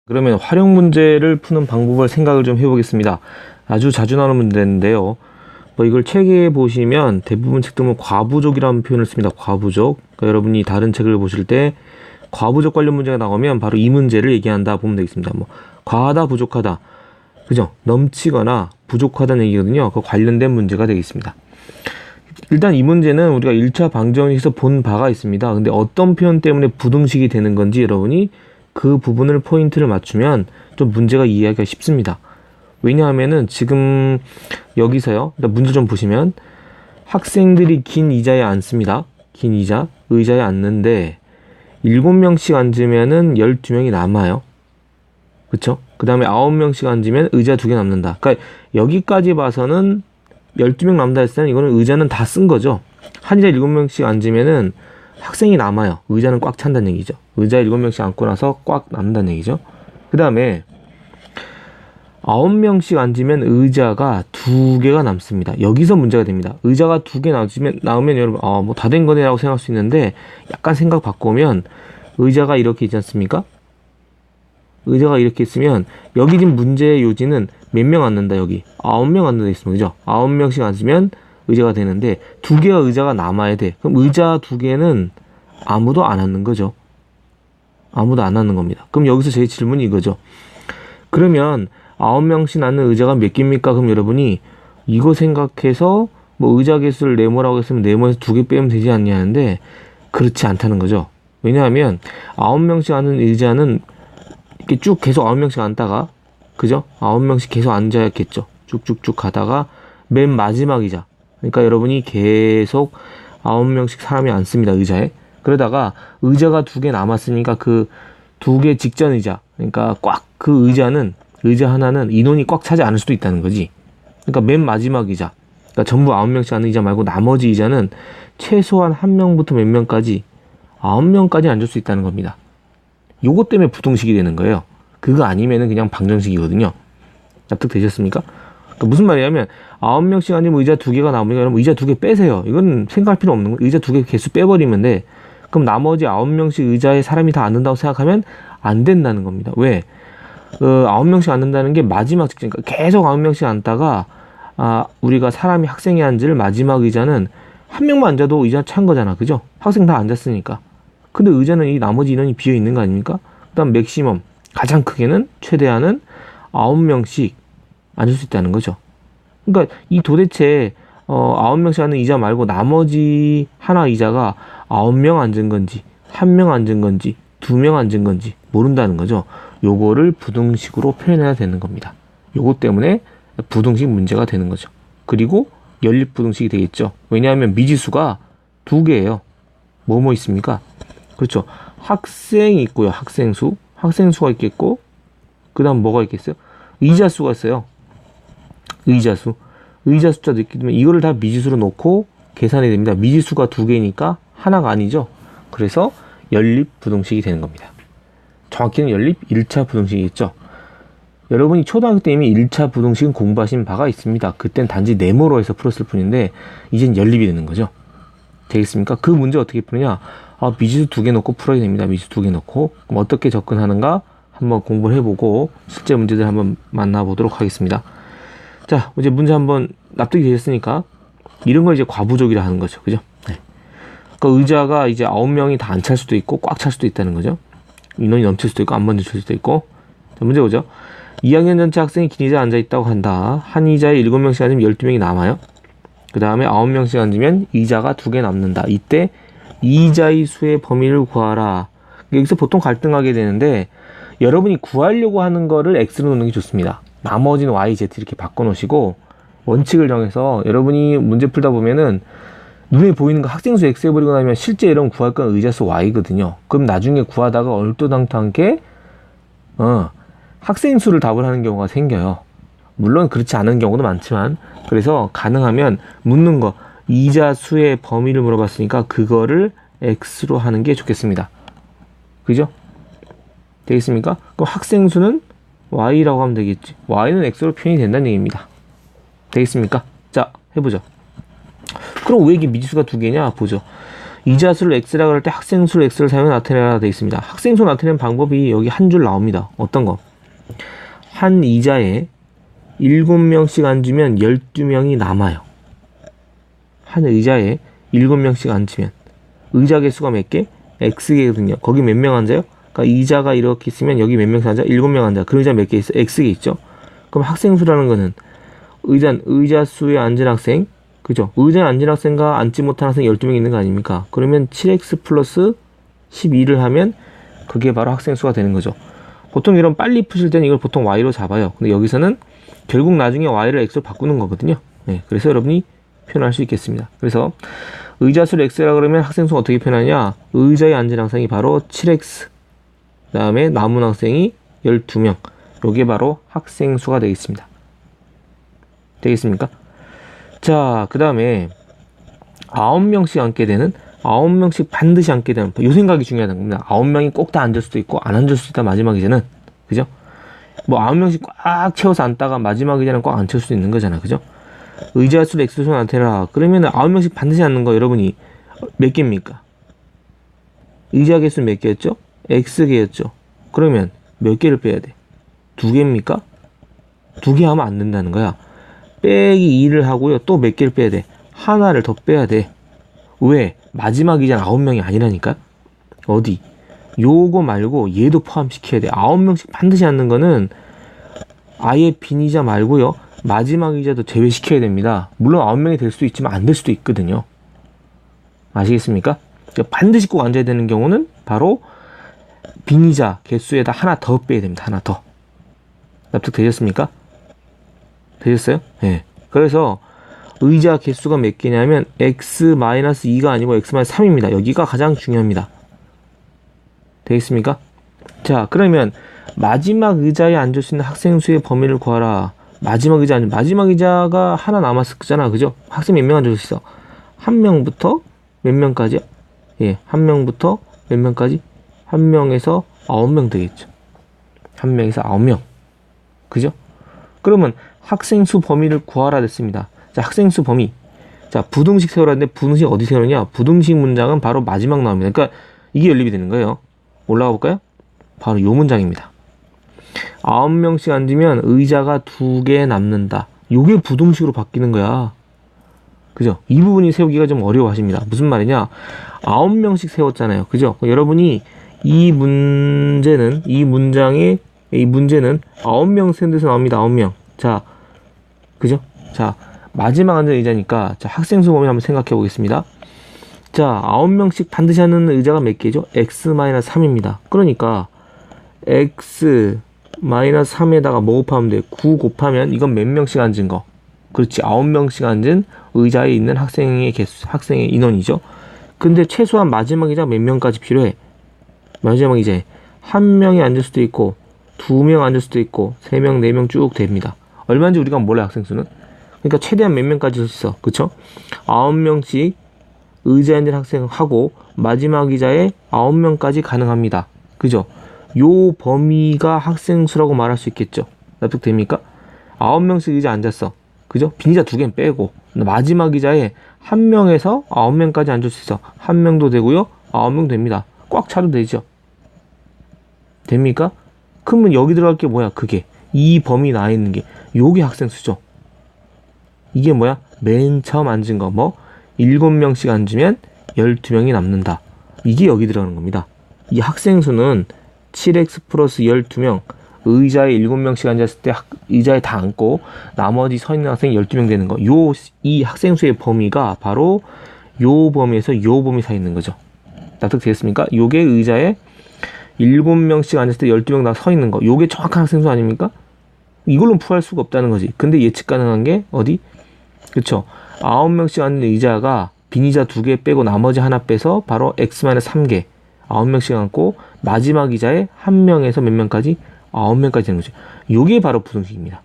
그러면 활용 문제를 푸는 방법을 생각을 좀 해보겠습니다. 아주 자주 나오는 문제인데요. 이걸 책에 보시면 대부분 책들 보면 과부족이라는 표현을 씁니다. 과부족. 그러니까 여러분이 다른 책을 보실 때 과부족 관련 문제가 나오면 바로 이 문제를 얘기한다 보면 되겠습니다. 과하다, 부족하다. 그죠? 넘치거나 부족하다는 얘기거든요. 그 관련된 문제가 되겠습니다. 일단 이 문제는 우리가 1차 방정식에서 본 바가 있습니다. 근데 어떤 표현 때문에 부등식이 되는 건지 여러분이 그 부분을 포인트를 맞추면 좀 문제가 이해하기가 쉽습니다. 왜냐하면은 지금 여기서요. 일단 문제 좀 보시면 학생들이 긴 의자에 앉습니다. 긴 의자, 의자에 앉는데 7명씩 앉으면은 12명이 남아요. 그쵸? 그 다음에 9명씩 앉으면 의자 2개 남는다. 그러니까 여기까지 봐서는 12명 남다 했을 때는 이거는 의자는 다 쓴 거죠. 한 의자에 7명씩 앉으면은 학생이 남아요. 의자는 꽉 찬다는 얘기죠. 의자에 7명씩 앉고 나서 꽉 남는다는 얘기죠. 그 다음에 9명씩 앉으면 의자가 2개가 남습니다. 여기서 문제가 됩니다. 의자가 2개 나오면 여러분 뭐 다 된 거네 라고 생각할 수 있는데 약간 생각 바꾸면 의자가 이렇게 있지 않습니까? 의자가 이렇게 있으면 여기 지금 문제의 요지는 몇 명 앉는다 여기 9명 앉는다 있으면 그죠? 9명씩 앉으면 의자가 되는데 2개가 의자가 남아야 돼. 그럼 의자 2개는 아무도 안 앉는 거죠. 아무도 안 앉는 겁니다. 그럼 여기서 제 질문이 이거죠. 그러면 9명씩 앉는 의자가 몇 개입니까? 그럼 여러분이 이거 생각해서 의자 개수를 네모라고 했으면 네모에서 2개 빼면 되지 않냐는데 그렇지 않다는 거죠. 왜냐하면 9명씩 앉는 의자는 이렇게 쭉 계속 9명씩 앉다가 그죠? 9명씩 계속 앉아야겠죠. 쭉쭉쭉 가다가 맨 마지막 의자. 그러니까 여러분이 계속 9명씩 사람이 앉습니다. 의자에. 그러다가 의자가 2개 남았으니까 그 2개 직전 의자. 그러니까 꽉 그 의자 하나는 인원이 꽉 차지 않을 수도 있다는 거지. 그러니까 맨 마지막 의자. 그러니까 전부 9명씩 앉는 의자 말고 나머지 의자는 최소한 1명부터 몇 명까지 9명까지 앉을 수 있다는 겁니다. 요것 때문에 부등식이 되는 거예요. 그거 아니면은 그냥 방정식이거든요. 납득되셨습니까? 그러니까 무슨 말이냐면 9명씩 앉으면 의자 2개가 남으니까 여러분 의자 2개 빼세요. 이건 생각할 필요 없는 거예요. 의자 2개 개수 빼버리면 돼. 그럼 나머지 9명씩 의자에 사람이 다 앉는다고 생각하면 안 된다는 겁니다. 왜? 9명씩 앉는다는 게 마지막 직전, 그러니까 계속 9명씩 앉다가 우리가 사람이 학생이 앉을 마지막 의자는 한 명만 앉아도 의자 찬 거잖아. 그죠? 학생 다 앉았으니까. 근데 의자는 이 나머지 인원이 비어 있는 거 아닙니까? 그다음 맥시멈 가장 크게는 최대한은 9명씩 앉을 수 있다는 거죠. 그러니까 이 도대체 9명씩 앉는 의자 말고 나머지 하나 의자가 9명 앉은 건지 1명 앉은 건지 2명 앉은 건지 모른다는 거죠. 요거를 부등식으로 표현해야 되는 겁니다. 요거 때문에 부등식 문제가 되는 거죠. 그리고 연립부등식이 되겠죠. 왜냐하면 미지수가 2개예요. 뭐뭐 있습니까? 그렇죠. 학생이 있고요. 학생수가 있겠고 그 다음 뭐가 있겠어요? 의자수가 있어요. 의자 숫자도 있기 때문에 이거를 다 미지수로 놓고 계산이 됩니다. 미지수가 2개니까 하나가 아니죠. 그래서 연립부등식이 되는 겁니다. 정확히는 연립 1차 부등식이겠죠. 여러분이 초등학교 때 이미 1차 부등식은 공부하신 바가 있습니다. 그땐 단지 네모로 해서 풀었을 뿐인데 이젠 연립이 되는 거죠. 되겠습니까? 그 문제 어떻게 푸느냐? 미지수 2개 놓고 풀어야 됩니다. 미지수 2개 놓고. 그럼 어떻게 접근하는가? 한번 공부를 해보고 실제 문제들 한번 만나보도록 하겠습니다. 자, 이제 문제 한번 납득이 되셨으니까 이런 걸 이제 과부족이라 하는 거죠. 그죠? 네. 그러니까 의자가 이제 9명이 다 안 찰 수도 있고 꽉 찰 수도 있다는 거죠. 인원이 넘칠 수도 있고 안 넘칠 수도 있고. 자, 문제 보죠. 2학년 전체 학생이 긴 의자에 앉아 있다고 한다. 한 의자에 7명씩 앉으면 12명이 남아요. 그 다음에 9명씩 앉으면 의자가 2개 남는다. 이때 이자의 수의 범위를 구하라. 여기서 보통 갈등하게 되는데 여러분이 구하려고 하는 거를 x로 놓는 게 좋습니다. 나머지는 y, z 이렇게 바꿔놓으시고 원칙을 정해서 여러분이 문제 풀다 보면은 눈에 보이는 거 학생수 x 해버리고 나면 실제 여러분 구할 건 의자수 y거든요. 그럼 나중에 구하다가 얼토당토하게 학생수를 답을 하는 경우가 생겨요. 물론 그렇지 않은 경우도 많지만 그래서 가능하면 묻는 거 이자수의 범위를 물어봤으니까 그거를 x로 하는 게 좋겠습니다. 그죠? 되겠습니까? 그럼 학생수는 y라고 하면 되겠지. y는 x로 표현이 된다는 얘기입니다. 되겠습니까? 자, 해보죠. 그럼 왜 이게 미지수가 2개냐? 보죠. 이자수를 x라고 할 때 학생수를 x를 사용해 나타내라 되어 있습니다. 학생수 나타내는 방법이 여기 한 줄 나옵니다. 어떤 거? 한 의자에 7명씩 앉으면 12명이 남아요. 한 의자에 7명씩 앉으면 의자 개수가 몇 개? x개거든요. 거기 몇 명 앉아요? 그러니까 의자가 이렇게 있으면 여기 몇 명 앉아? 7명 앉아. 그 의자 몇 개 있어? x개 있죠. 그럼 학생수라는 거는 의자 수에 앉은 학생, 그죠? 의자에 앉은 학생과 앉지 못한 학생 12명 있는 거 아닙니까? 그러면 7x 플러스 12를 하면 그게 바로 학생수가 되는 거죠. 보통 이런 빨리 푸실 때는 이걸 보통 y로 잡아요. 근데 여기서는 결국 나중에 y를 x로 바꾸는 거거든요. 네, 그래서 여러분이 표현할 수 있겠습니다. 그래서 의자수를 x라 그러면 학생수가 어떻게 표현하냐? 의자에 앉은 학생이 바로 7x, 그 다음에 남은 학생이 12명. 요게 바로 학생수가 되겠습니다. 되겠습니까? 자, 그 다음에 9명씩 앉게 되는, 9명씩 반드시 앉게 되는, 요 생각이 중요하다는 겁니다. 9명이 꼭 다 앉을 수도 있고 안 앉을 수도 있다, 마지막 이제는. 그죠? 뭐 9명씩 꽉 채워서 앉다가 마지막 이제는 꽉 안 채울 수도 있는 거잖아. 그죠? 의자 수를 x수 나타내라. 그러면 9명씩 반드시 앉는 거 여러분이 몇 개입니까? 의자 개수는 몇 개였죠? x개였죠. 그러면 몇 개를 빼야 돼? 2개입니까? 2개 하면 안 된다는 거야. 빼기 2를 하고요. 또 몇 개를 빼야 돼? 하나를 더 빼야 돼. 왜? 마지막 이자는 9명이 아니라니까? 어디? 요거 말고 얘도 포함시켜야 돼. 9명씩 반드시 앉는 거는 아예 빈 의자 말고요. 마지막 의자도 제외시켜야 됩니다. 물론 9명이 될 수도 있지만 안 될 수도 있거든요. 아시겠습니까? 반드시 꼭 앉아야 되는 경우는 바로 빈 의자 개수에다 하나 더 빼야 됩니다. 하나 더. 납득되셨습니까? 되셨어요? 네. 그래서 의자 개수가 몇 개냐면 x-2가 아니고 x-3입니다. 여기가 가장 중요합니다. 되겠습니까? 자, 그러면 마지막 의자에 앉을 수 있는 학생 수의 범위를 구하라. 마지막 의자가 하나 남았을 거잖아. 그죠? 학생 몇 명 앉을 수 있어? 한 명부터 몇 명까지요? 예, 한 명부터 몇 명까지? 한 명에서 9명 되겠죠. 한 명에서 9명. 그죠? 그러면 학생수 범위를 구하라 됐습니다. 자, 학생수 범위. 자, 부등식 세우라는데 부등식 어디 세우느냐? 부등식 문장은 바로 마지막 나옵니다. 그러니까 이게 연립이 되는 거예요. 올라가 볼까요? 바로 요 문장입니다. 9명씩 앉으면 의자가 2개 남는다. 요게 부등식으로 바뀌는 거야. 그죠? 이 부분이 세우기가 좀 어려워하십니다. 무슨 말이냐? 9명씩 세웠잖아요. 그죠? 여러분이 이 문제는 9명 세운 데서 나옵니다. 9명. 자, 그죠? 자, 마지막 앉은 의자니까, 자, 학생수 범위 한번 생각해 보겠습니다. 자, 9명씩 반드시 앉는 의자가 몇 개죠? x-3입니다. 그러니까, x-3에다가 뭐 곱하면 돼? 9 곱하면 이건 몇 명씩 앉은 거? 그렇지, 9명씩 앉은 의자에 있는 학생의 개수, 학생의 인원이죠. 근데 최소한 마지막 의자 몇 명까지 필요해? 마지막 의자에 한 명이 앉을 수도 있고, 2명 앉을 수도 있고, 3명, 4명 쭉 됩니다. 얼마인지 우리가 몰라요, 학생수는. 그러니까 최대한 몇 명까지 할 수 있어. 그쵸? 9명씩 의자에 앉은 학생하고 마지막 의자에 9명까지 가능합니다. 그죠? 요 범위가 학생수라고 말할 수 있겠죠? 납득됩니까? 9명씩 의자에 앉았어. 그죠? 빈 의자 2개는 빼고 마지막 의자에 1명에서 9명까지 앉을 수 있어. 1명도 되고요. 9명 됩니다. 꽉 차도 되죠? 됩니까? 그러면 여기 들어갈 게 뭐야? 그게 이 범위 나와 있는 게 요게 학생수죠. 이게 뭐야? 맨 처음 앉은 거 뭐? 7명씩 앉으면 12명이 남는다. 이게 여기 들어가는 겁니다. 이 학생수는 7x 플러스 12명, 의자에 7명씩 앉았을 때 의자에 다 앉고 나머지 서 있는 학생이 12명 되는 거. 이 학생수의 범위가 바로 요 범위에서 요 범위 사이에 있는 거죠. 납득되겠습니까? 요게 의자에 7명씩 앉았을 때 12명 다 서 있는 거. 요게 정확한 학생수 아닙니까? 이걸로 풀할 수가 없다는 거지. 근데 예측 가능한 게 어디? 그쵸? 9명씩 앉는 의자가 빈 의자 2개 빼고 나머지 하나 빼서 바로 x-3개 9명씩 앉고 마지막 의자에 1명에서 몇 명까지? 9명까지 되는 거죠. 요게 바로 부등식입니다.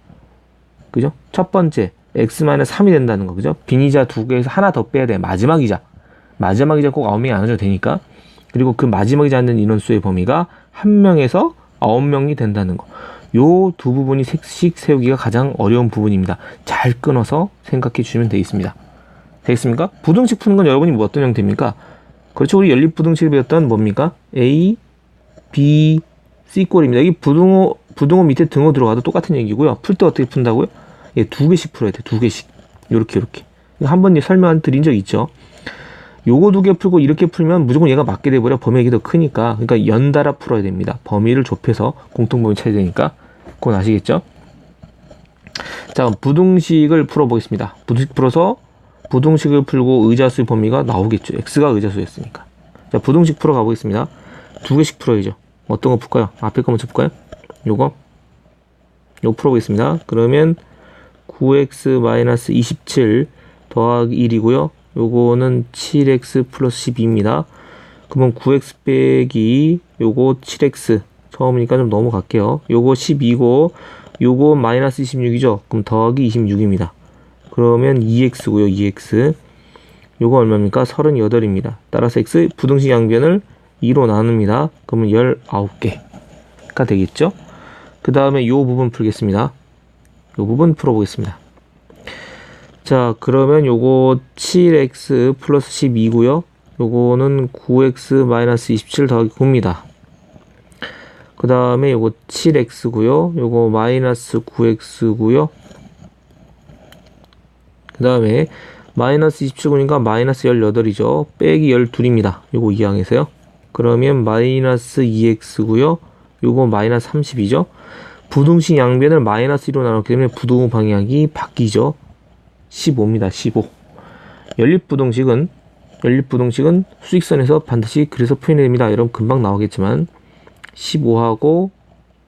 그죠? 첫 번째 x-3이 된다는 거. 그죠? 빈 의자 2개에서 하나 더 빼야 돼. 마지막 의자 꼭 9명이 안 앉아도 되니까. 그리고 그 마지막 의자 앉는 인원수의 범위가 1명에서 9명이 된다는 거. 요 두 부분이 식 세우기가 가장 어려운 부분입니다. 잘 끊어서 생각해 주시면 되겠습니다. 되겠습니까? 부등식 푸는 건 여러분이 뭐 어떤 형태입니까? 그렇죠. 우리 연립부등식을 배웠던 뭡니까? A, B, C 꼴입니다. 여기 부등호 밑에 등호 들어가도 똑같은 얘기고요. 풀 때 어떻게 푼다고요? 예, 2개씩 풀어야 돼. 2개씩. 요렇게. 한번 설명 드린 적 있죠. 요거 2개 풀고 이렇게 풀면 무조건 얘가 맞게 돼버려. 범위가 더 크니까. 그러니까 연달아 풀어야 됩니다. 범위를 좁혀서 공통범위 찾아야 되니까. 그건 아시겠죠? 자, 그럼 부등식을 풀어보겠습니다. 부등식 풀어서 부등식을 풀고 의자수의 범위가 나오겠죠. x가 의자수였으니까. 자, 부등식 풀어 가보겠습니다. 2개씩 풀어야죠. 어떤 거 풀까요? 앞에 거 먼저 풀까요? 요거 풀어보겠습니다. 그러면 9x-27 더하기 1이고요. 요거는 7x 플러스 12입니다. 그러면 9x 빼기 요거 7x 처음이니까 좀 넘어갈게요. 요거 12고 요거 마이너스 26이죠. 그럼 더하기 26입니다. 그러면 2x고요. 2x 요거 얼마입니까? 38입니다. 따라서 x 부등식 양변을 2로 나눕니다. 그러면 19개가 되겠죠. 그 다음에 요 부분 풀겠습니다. 요 부분 풀어보겠습니다. 자, 그러면 요거 7x 플러스 12고요. 요거는 9x 마이너스 27 더하기 9입니다. 그 다음에 요거 7x고요. 요거 마이너스 9x고요. 그 다음에 마이너스 27구니까 마이너스 18이죠. 빼기 12입니다. 요거 2항에서요. 그러면 마이너스 2x고요. 요거 마이너스 30이죠. 부등식 양변을 마이너스 1로 나눴기 때문에 부등호 방향이 바뀌죠. 15입니다. 15. 연립부등식은 수직선에서 반드시 그래서 표현해야 됩니다. 여러분 금방 나오겠지만 15하고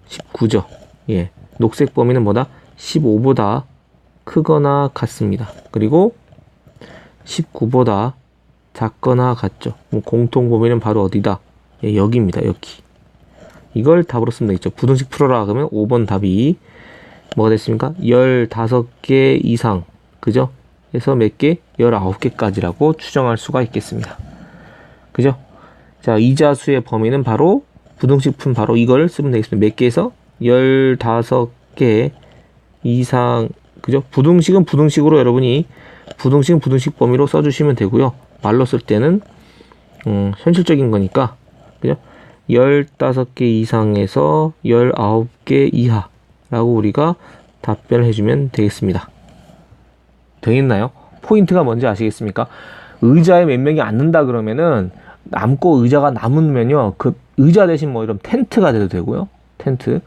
19죠. 예. 녹색 범위는 뭐다? 15보다 크거나 같습니다. 그리고 19보다 작거나 같죠. 공통 범위는 바로 어디다? 예, 여기입니다. 여기. 이걸 답으로 쓰면 되겠죠. 부등식 풀어라 그러면 5번 답이 뭐가 됐습니까? 15개 이상. 그죠? 그래서 몇 개? 19개까지라고 추정할 수가 있겠습니다. 그죠? 자, 이자수의 범위는 바로 부등식 푼 바로 이걸 쓰면 되겠습니다. 몇 개에서? 15개 이상. 그죠? 부등식은 부등식으로 여러분이 부등식은 부등식 범위로 써주시면 되고요. 말로 쓸 때는 현실적인 거니까. 그죠? 15개 이상에서 19개 이하라고 우리가 답변을 해주면 되겠습니다. 되겠나요? 포인트가 뭔지 아시겠습니까? 의자에 몇 명이 앉는다 그러면은 남고 의자가 남으면요. 그 의자 대신 뭐 이런 텐트가 돼도 되고요. 텐트.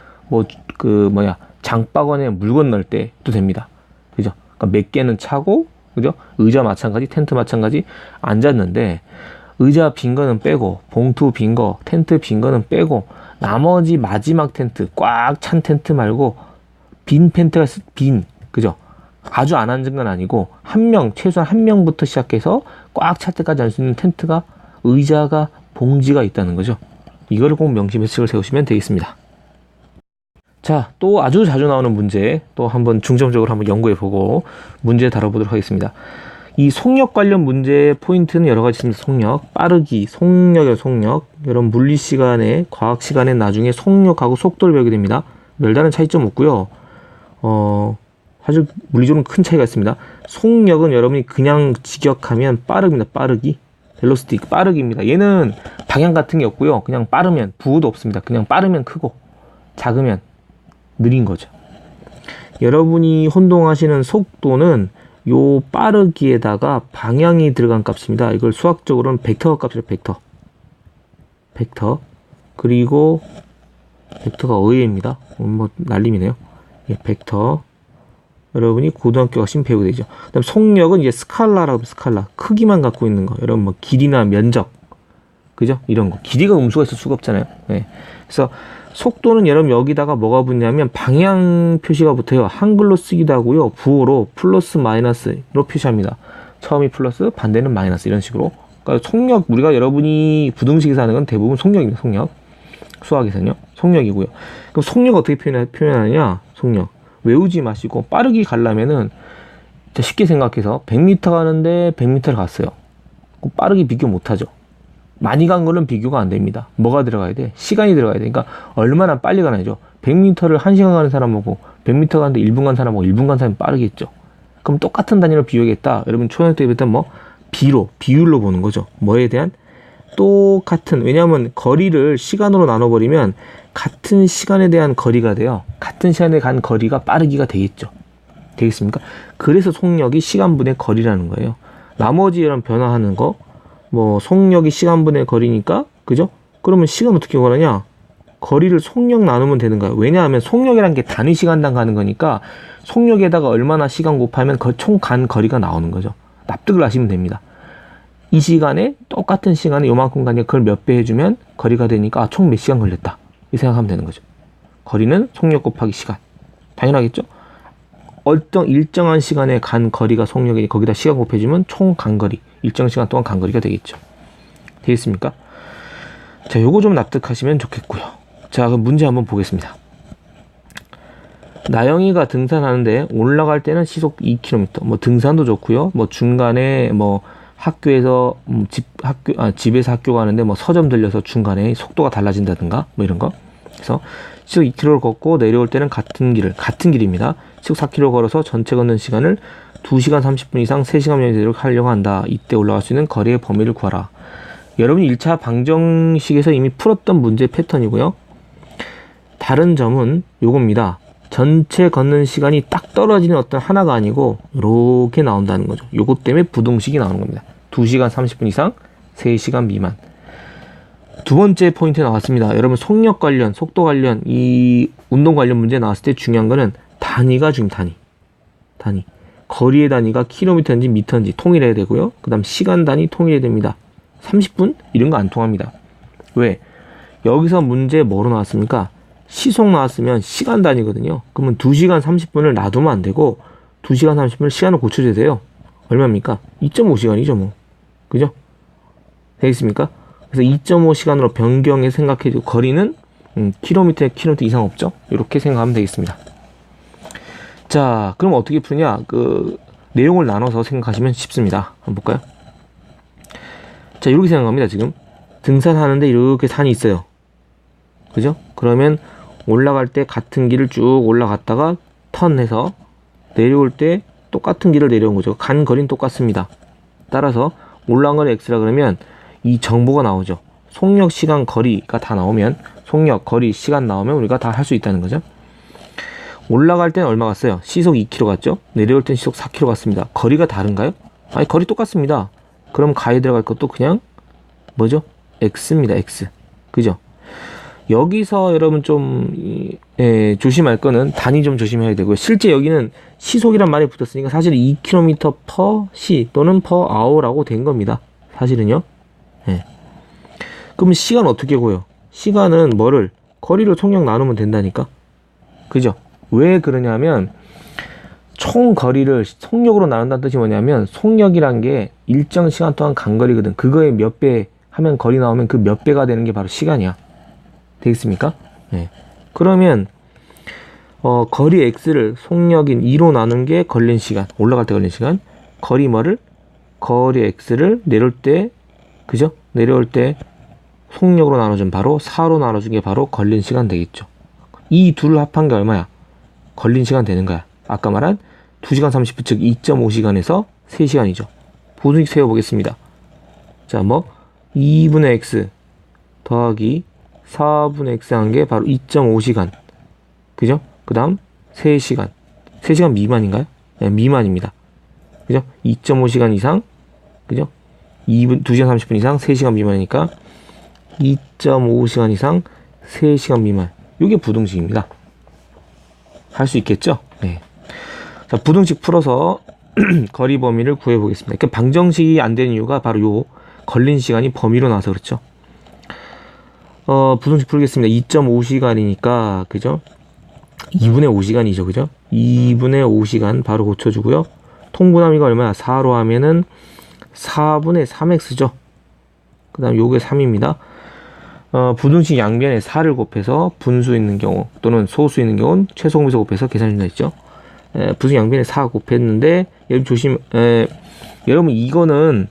장바구니에 물건 넣을 때도 됩니다. 그죠? 그러니까 몇 개는 차고, 그죠? 의자 마찬가지, 텐트 마찬가지 앉았는데 의자 빈 거는 빼고, 봉투 빈 거, 텐트 빈 거는 빼고, 나머지 마지막 텐트, 꽉 찬 텐트 말고, 빈 텐트가, 그죠? 아주 안 앉은 건 아니고, 최소한 한 명부터 시작해서 꽉 찰 때까지 앉을 수 있는 텐트가, 의자가, 봉지가 있다는 거죠. 이거를 꼭 명심해서 책을 세우시면 되겠습니다. 자, 또 아주 자주 나오는 문제, 또 한번 중점적으로 한번 연구해보고, 문제 다뤄보도록 하겠습니다. 이 속력 관련 문제의 포인트는 여러 가지 있습니다. 속력, 빠르기, 속력. 여러분 물리 시간에, 과학 시간에 나중에 속력하고 속도를 배우게 됩니다. 별다른 차이점 없고요. 사실 물리적으로는 큰 차이가 있습니다. 속력은 여러분이 그냥 직역하면 빠르기입니다. 빠르기. 벨로시티 빠르기입니다. 얘는 방향 같은 게 없고요. 그냥 빠르면 부호도 없습니다. 그냥 빠르면 크고 작으면 느린 거죠. 여러분이 혼동하시는 속도는 요 빠르기에다가 방향이 들어간 값입니다. 이걸 수학적으로는 벡터 값이죠. 벡터. 그리고 벡터가 어예입니다. 뭐 날림이네요. 예, 벡터. 여러분이 고등학교 가시면 배우게 되죠. 그다음 속력은 이제 스칼라라고 스칼라. 크기만 갖고 있는 거. 여러분 뭐 길이나 면적. 그죠? 이런 거. 길이가 음수가 있을 수가 없잖아요. 예. 그래서 속도는 여러분 여기다가 뭐가 붙냐면 방향 표시가 붙어요. 한글로 쓰기도 하고요. 부호로 플러스 마이너스로 표시합니다. 처음이 플러스, 반대는 마이너스 이런 식으로. 그러니까 속력, 우리가 여러분이 부등식에서 하는 건 대부분 속력입니다. 속력. 수학에서는요. 속력이고요. 그럼 속력 어떻게 표현하느냐? 속력. 외우지 마시고 빠르게 가려면은 쉽게 생각해서 100m 가는데 100m를 갔어요. 빠르게 비교 못하죠. 많이 간 거는 비교가 안 됩니다. 뭐가 들어가야 돼? 시간이 들어가야 돼. 그러니까 얼마나 빨리 가나죠. 100m를 1시간 가는 사람하고 100m 가는데 1분 간 사람하고 1분 간 사람이 빠르겠죠. 그럼 똑같은 단위로 비교하겠다. 여러분 초등학교 때 배웠던 비율로 보는 거죠. 뭐에 대한? 똑같은, 왜냐하면 거리를 시간으로 나눠버리면 같은 시간에 대한 거리가 돼요. 같은 시간에 간 거리가 빠르기가 되겠죠. 되겠습니까? 그래서 속력이 시간분의 거리라는 거예요. 나머지 이런 변화하는 거, 뭐 속력이 시간분의 거리니까, 그죠? 그러면 시간 어떻게 구하느냐? 거리를 속력 나누면 되는 거예요. 왜냐하면 속력이란 게 단위 시간당 가는 거니까 속력에다가 얼마나 시간 곱하면 총 간 거리가 나오는 거죠. 납득을 하시면 됩니다. 이 시간에 똑같은 시간에 요만큼 가니까 그걸 몇 배 해주면 거리가 되니까 총 몇 시간 걸렸다. 이 생각하면 되는 거죠. 거리는 속력 곱하기 시간. 당연하겠죠? 어떤 일정한 시간에 간 거리가 속력이니 거기다 시간 곱해주면 총 간 거리, 일정 시간 동안 간 거리가 되겠죠. 되겠습니까? 자, 요거 좀 납득하시면 좋겠고요. 자, 그럼 문제 한번 보겠습니다. 나영이가 등산하는데 올라갈 때는 시속 2km. 뭐 등산도 좋고요. 뭐 중간에 뭐 학교에서 집에서 학교 가는데 뭐 서점 들려서 중간에 속도가 달라진다든가 뭐 이런 거. 그래서 시속 2km를 걷고 내려올 때는 같은 길입니다. 시속 4km 걸어서 전체 걷는 시간을 2시간 30분 이상 3시간 이내로 하려고 한다. 이때 올라갈 수 있는 거리의 범위를 구하라. 여러분이 1차 방정식에서 이미 풀었던 문제 패턴이고요. 다른 점은 요겁니다. 전체 걷는 시간이 딱 떨어지는 어떤 하나가 아니고 이렇게 나온다는 거죠. 요것 때문에 부등식이 나오는 겁니다. 2시간 30분 이상 3시간 미만. 두 번째 포인트 나왔습니다. 여러분 속력 관련, 속도 관련, 이 운동 관련 문제 나왔을 때 중요한 거는 단위가 지금 단위. 거리의 단위가 킬로미터인지 미터인지 통일해야 되고요. 그 다음 시간 단위 통일해야 됩니다. 30분? 이런 거 안 통합니다. 왜? 여기서 문제 뭐로 나왔습니까? 시속 나왔으면 시간 단위거든요. 그러면 2시간 30분을 놔두면 안 되고 2시간 30분을 시간을 고쳐줘야 돼요. 얼마입니까? 2.5시간이죠 뭐. 그죠? 되겠습니까? 그래서 2.5시간으로 변경해 생각해주고 거리는 킬로미터 이상 없죠? 이렇게 생각하면 되겠습니다. 자, 그럼 어떻게 푸냐? 그 내용을 나눠서 생각하시면 쉽습니다. 한번 볼까요? 자, 이렇게 생각합니다. 지금 등산하는데 이렇게 산이 있어요. 그죠? 그러면 올라갈 때 같은 길을 쭉 올라갔다가 턴해서 내려올 때 똑같은 길을 내려온 거죠. 간 거리는 똑같습니다. 따라서 올라간 거리 x라 그러면 이 정보가 나오죠. 속력, 시간, 거리가 다 나오면 속력, 거리, 시간 나오면 우리가 다 할 수 있다는 거죠. 올라갈 때는 얼마 갔어요? 시속 2km 갔죠? 내려올 때는 시속 4km 갔습니다. 거리가 다른가요? 아니, 거리 똑같습니다. 그럼 가에 들어갈 것도 그냥 뭐죠? x입니다. x. 그죠? 여기서 여러분 좀 조심할 거는 단위 좀 조심해야 되고요. 실제 여기는 시속이란 말이 붙었으니까 사실 2km per 시 또는 per hour라고 된 겁니다. 사실은요. 그럼 시간 어떻게 구해요? 시간은 뭐를? 거리로 속력 나누면 된다니까. 그죠? 왜 그러냐면 총 거리를 속력으로 나눈다는 뜻이 뭐냐면 속력이란 게 일정 시간 동안 간 거리거든. 그거에 몇 배 하면 거리 나오면 그 몇 배가 되는 게 바로 시간이야. 되겠습니까? 그러면 거리 x를 속력인 2로 나눈 게 걸린 시간, 올라갈 때 걸린 시간. 거리 뭐를? 거리 x를 내려올 때, 그죠? 내려올 때 속력으로 나눠준 바로 4로 나눠준 게 바로 걸린 시간 되겠죠. 이 둘을 합한 게 얼마야? 걸린 시간 되는 거야. 아까 말한 2시간 30분 즉 2.5시간에서 3시간이죠. 부등식 세워보겠습니다. 자, 뭐 2분의 x 더하기 4분의 x 한 게 바로 2.5시간. 그죠? 그 다음 3시간. 3시간 미만인가요? 네, 미만입니다. 그죠? 2.5시간 이상. 그죠? 2시간 30분 이상 3시간 미만이니까 2.5시간 이상 3시간 미만. 이게 부등식입니다. 할 수 있겠죠? 네. 자, 부등식 풀어서 거리 범위를 구해 보겠습니다. 그러니까 방정식이 안 되는 이유가 바로 요 걸린 시간이 범위로 나와서 그렇죠. 부등식 풀겠습니다. 2.5시간이니까, 그죠? 2분의 5시간이죠, 그죠? 2분의 5시간 바로 고쳐주고요. 통분함이가 얼마야? 4로 하면은 4분의 3x죠. 그 다음 요게 3입니다. 부등식 양변에 4를 곱해서 분수 있는 경우 또는 소수 있는 경우는 최소공비수 곱해서 계산해준다 했죠. 부등식 양변에 4 곱했는데 여러분 여러분 이거는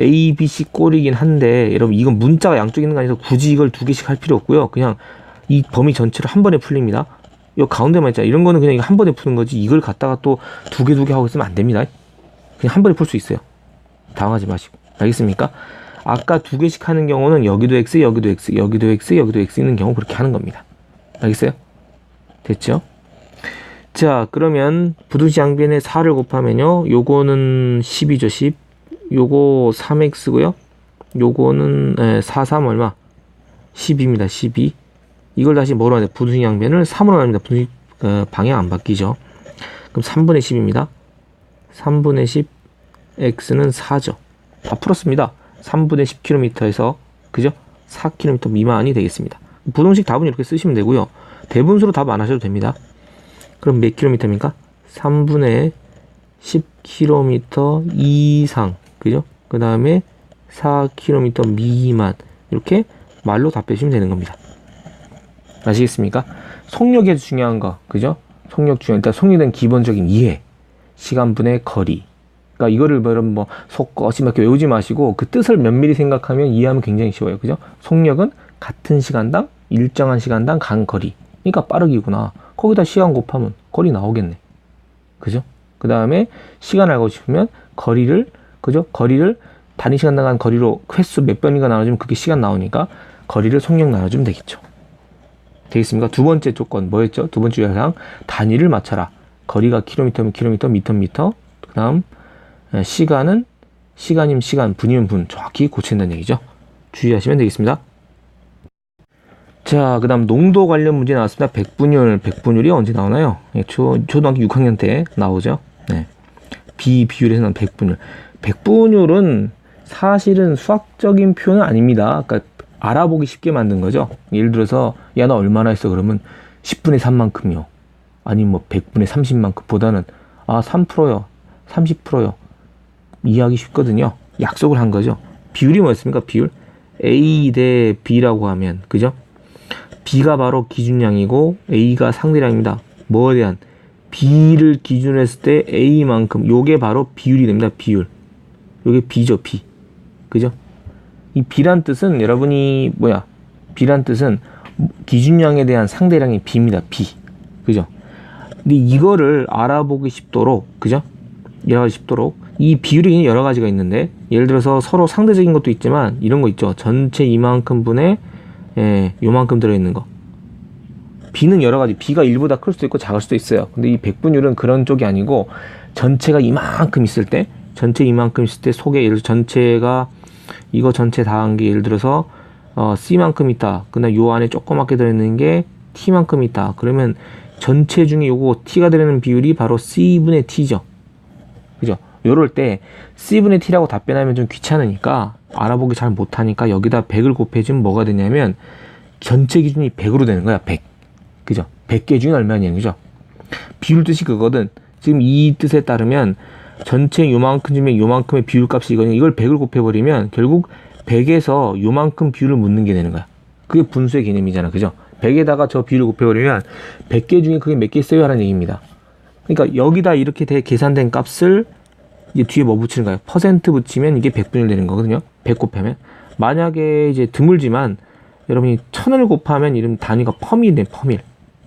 A, B, C 꼴이긴 한데 여러분 이건 문자가 양쪽에 있는 거 아니라서 굳이 이걸 두 개씩 할 필요 없고요. 그냥 이 범위 전체를 한 번에 풀립니다. 이 가운데만 있잖아. 이런 거는 그냥 한 번에 푸는 거지 이걸 갖다가 또 두 개 하고 있으면 안 됩니다. 그냥 한 번에 풀 수 있어요. 당황하지 마시고. 알겠습니까? 아까 두 개씩 하는 경우는 여기도 x, 여기도 x, 여기도 x, 여기도 x 있는 경우 그렇게 하는 겁니다. 알겠어요? 됐죠? 자, 그러면 부등식 양변에 4를 곱하면요. 요거는 10이죠, 10. 요거 3x고요. 요거는 4, 3 얼마? 10입니다, 12. 이걸 다시 뭐로 하냐? 부등식 양변을 3으로 합니다. 부등식 방향 안 바뀌죠. 그럼 3분의 10입니다. 3분의 10, x는 4죠. 다 풀었습니다. 3분의 10km에서, 그죠? 4km 미만이 되겠습니다. 부등식 답은 이렇게 쓰시면 되고요. 대분수로 답 안 하셔도 됩니다. 그럼 몇 킬로미터입니까? 3분의 10km 이상, 그죠? 그 다음에 4km 미만, 이렇게 말로 답해주시면 되는 겁니다. 아시겠습니까? 속력에서 중요한 거, 그죠? 속력 중요한, 일단 속력에 대한 기본적인 이해, 시간분의 거리. 그러니까 이거를 뭐 속거심하게 외우지 마시고 그 뜻을 면밀히 생각하면 이해하면 굉장히 쉬워요, 그죠? 속력은 같은 시간당 일정한 시간당 간 거리. 그러니까 빠르기구나. 거기다 시간 곱하면 거리 나오겠네. 그죠? 그 다음에 시간 알고 싶으면 거리를, 그죠? 거리를 단위 시간당 간 거리로 횟수 몇 번인가 나눠주면 그게 시간 나오니까 거리를 속력 나눠주면 되겠죠. 되겠습니까? 두 번째 조건 뭐였죠? 두 번째 요상 단위를 맞춰라. 거리가 킬로미터면 킬로미터, 미터면 미터. 그 다음 시간은 시간이면 시간, 분이면 분. 정확히 고친다는 얘기죠. 주의하시면 되겠습니다. 자, 그 다음 농도 관련 문제 나왔습니다. 백분율이 언제 나오나요? 초등학교 6학년 때 나오죠. 네. 비율에서 나온 백분율. 백분율은 사실은 수학적인 표현은 아닙니다. 그러니까 알아보기 쉽게 만든 거죠. 예를 들어서, 야, 나 얼마나 했어? 그러면 10분의 3만큼이요. 아니면 뭐 100분의 30만큼 보다는, 3%요. 30%요. 이해하기 쉽거든요. 약속을 한 거죠. 비율이 뭐였습니까? 비율. A 대 B라고 하면, 그죠? B가 바로 기준량이고 A가 상대량입니다. 뭐에 대한? B를 기준으로 했을 때 A만큼, 요게 바로 비율이 됩니다. 비율. 요게 B죠, B. 그죠? 이 B란 뜻은 여러분이 B란 뜻은 기준량에 대한 상대량이 B입니다. B. 그죠? 근데 이거를 알아보기 쉽도록, 그죠? 알아보기 쉽도록 이 비율이 여러 가지가 있는데, 예를 들어서 서로 상대적인 것도 있지만 이런 거 있죠. 전체 이만큼 분에 요만큼 들어있는 거. B는 여러 가지, B가 1보다 클 수도 있고 작을 수도 있어요. 근데 이 백분율은 그런 쪽이 아니고, 전체가 이만큼 있을 때, 속에 예를 들어서 전체가 이거 전체 다 한 게 예를 들어서 C만큼 있다. 그다음 요 안에 조그맣게 들어있는 게 T만큼 있다. 그러면 전체 중에 요거 T가 들어있는 비율이 바로 C분의 T죠. 그죠? 요럴 때 C분의 T라고 답변하면 좀 귀찮으니까, 알아보기 잘 못하니까 여기다 100을 곱해주면 뭐가 되냐면 전체 기준이 100으로 되는 거야. 100. 그죠? 100개 중에 얼마냐는 거죠. 비율 뜻이 그거든. 지금 이 뜻에 따르면 전체 요만큼 중에 요만큼의 비율 값이 이거는, 이걸 100을 곱해버리면 결국 100에서 요만큼 비율을 묻는 게 되는 거야. 그게 분수의 개념이잖아. 그죠? 100에다가 저 비율을 곱해버리면 100개 중에 그게 몇 개 있어요? 하는 얘기입니다. 그러니까 여기다 이렇게 계산된 값을 이제 뒤에 뭐 붙이는 거예요? 퍼센트 붙이면 이게 100분율 되는 거거든요. 100 곱하면. 만약에 이제 드물지만 여러분이 1000을 곱하면 이름 단위가 퍼밀이네, 퍼밀.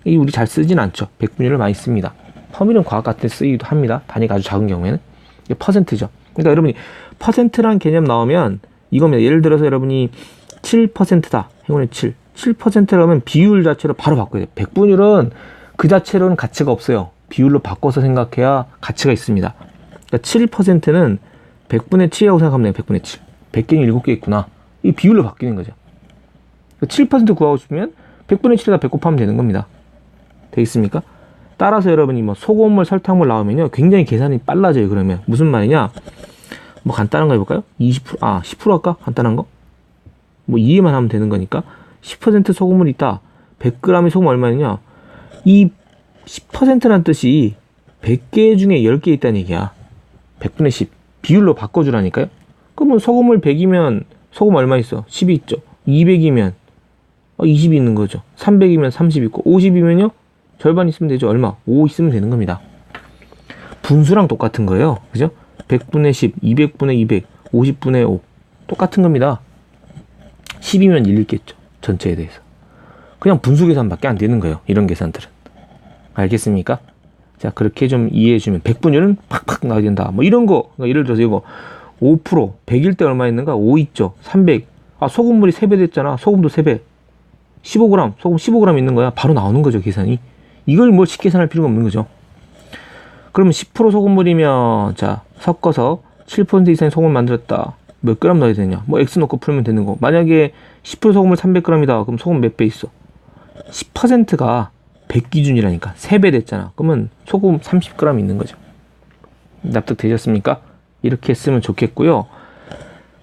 이 우리 잘 쓰진 않죠. 100분율을 많이 씁니다. 퍼밀은 과학 같은 데 쓰기도 합니다. 단위가 아주 작은 경우에는. 이게 퍼센트죠. 그러니까 여러분이 퍼센트란 개념 나오면 이겁니다. 예를 들어서 여러분이 7%다. 행운의 7. 7%라면 비율 자체로 바로 바꿔야 돼요. 백분율은 그 자체로는 가치가 없어요. 비율로 바꿔서 생각해야 가치가 있습니다. 그러니까 7%는 100분의 7이라고 생각하면 돼요. 100분의 7. 100개는 7개 있구나. 이 비율로 바뀌는 거죠. 7% 구하고 싶으면 100분의 7에다 100 곱하면 되는 겁니다. 되겠습니까? 따라서 여러분이 뭐 소금물, 설탕물 나오면요, 굉장히 계산이 빨라져요. 그러면 무슨 말이냐? 뭐 간단한 거 해볼까요? 10% 할까? 간단한 거? 뭐 이해만 하면 되는 거니까. 10% 소금물이 있다. 100g의 소금 얼마냐? 이 10%란 뜻이 100개 중에 10개 있다는 얘기야. 100분의 10. 비율로 바꿔주라니까요. 그러면 소금물 100이면 소금 얼마 있어? 10이 있죠. 200이면 20이 있는 거죠. 300이면 30 있고, 50이면요? 절반 있으면 되죠. 얼마? 5 있으면 되는 겁니다. 분수랑 똑같은 거예요. 그죠? 100분의 10, 200분의 200, 50분의 5. 똑같은 겁니다. 10이면 1 있겠죠. 전체에 대해서. 그냥 분수 계산밖에 안 되는 거예요. 이런 계산들은. 알겠습니까? 자, 그렇게 좀 이해해 주면 100분율은 팍팍 나와야 된다. 뭐 이런 거. 그러니까 예를 들어서 이거 5%, 100일 때 얼마 있는가? 5 있죠. 300. 아, 소금물이 3배 됐잖아. 소금도 3배. 15g, 소금 15g 있는 거야. 바로 나오는 거죠, 계산이. 이걸 뭘 쉽게 계산할 필요가 없는 거죠. 그러면 10% 소금물이면, 자, 섞어서 7% 이상의 소금을 만들었다. 몇 그램 넣어야 되냐? 뭐, X 넣고 풀면 되는 거. 만약에 10% 소금물 300g이다. 그럼 소금 몇 배 있어? 10%가 100 기준이라니까. 3배 됐잖아. 그러면 소금 30g 있는 거죠. 납득되셨습니까? 이렇게 쓰면 좋겠고요.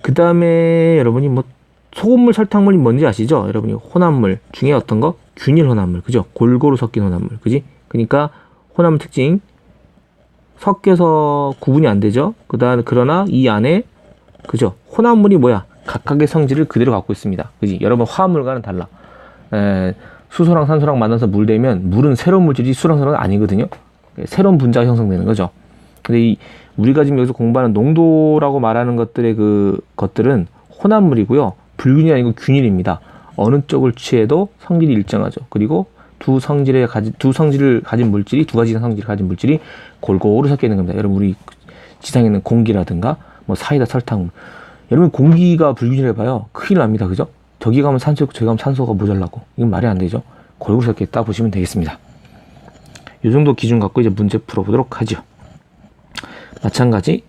그 다음에 여러분이 뭐 소금물, 설탕물이 뭔지 아시죠? 여러분이 혼합물 중에 어떤 거? 균일 혼합물, 그죠? 골고루 섞인 혼합물, 그지? 그러니까 혼합물 특징 섞여서 구분이 안 되죠. 그다음 그러나 이 안에 그죠? 혼합물이 뭐야? 각각의 성질을 그대로 갖고 있습니다, 그지? 여러분 화합물과는 달라. 수소랑 산소랑 만나서 물 되면 물은 새로운 물질이 수랑 산소가 아니거든요. 새로운 분자가 형성되는 거죠. 근데 우리가 지금 여기서 공부하는 농도라고 말하는 것들의 것들은 혼합물이고요. 불균이 아니고 균일입니다. 어느 쪽을 취해도 성질이 일정하죠. 그리고 두 성질을 가진 물질이, 두 가지 이상 성질을 가진 물질이 골고루 섞여 있는 겁니다. 여러분, 우리 지상에 있는 공기라든가, 뭐 사이다, 설탕물. 여러분, 공기가 불균일해 봐요. 큰일 납니다. 그죠? 저기 가면 산소 있고 저기 가면 산소가 모자라고. 이건 말이 안 되죠. 골고루 섞여 있다 보시면 되겠습니다. 이 정도 기준 갖고 이제 문제 풀어보도록 하죠. 마찬가지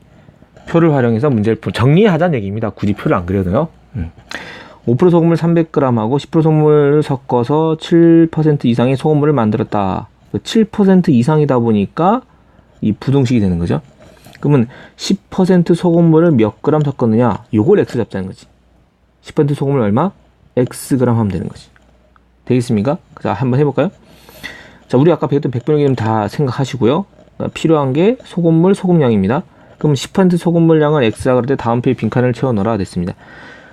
표를 활용해서 문제를 정리하자는 얘기입니다. 굳이 표를 안 그려도요. 5% 소금물 300g하고 10% 소금물을 섞어서 7% 이상의 소금물을 만들었다. 7% 이상이다 보니까 이 부등식이 되는 거죠. 그러면 10% 소금물을 몇 그램 섞었느냐? 요걸 X 잡자는 거지. 10% 소금물 얼마? X 그램 하면 되는 거지. 되겠습니까? 자, 한번 해볼까요? 자, 우리 아까 배웠던 백분의 개념 다 생각하시고요. 필요한 게 소금물, 소금량입니다. 그럼 10% 소금물량을 X라 그럴 때 다음 페이지 빈칸을 채워 넣어라 됐습니다.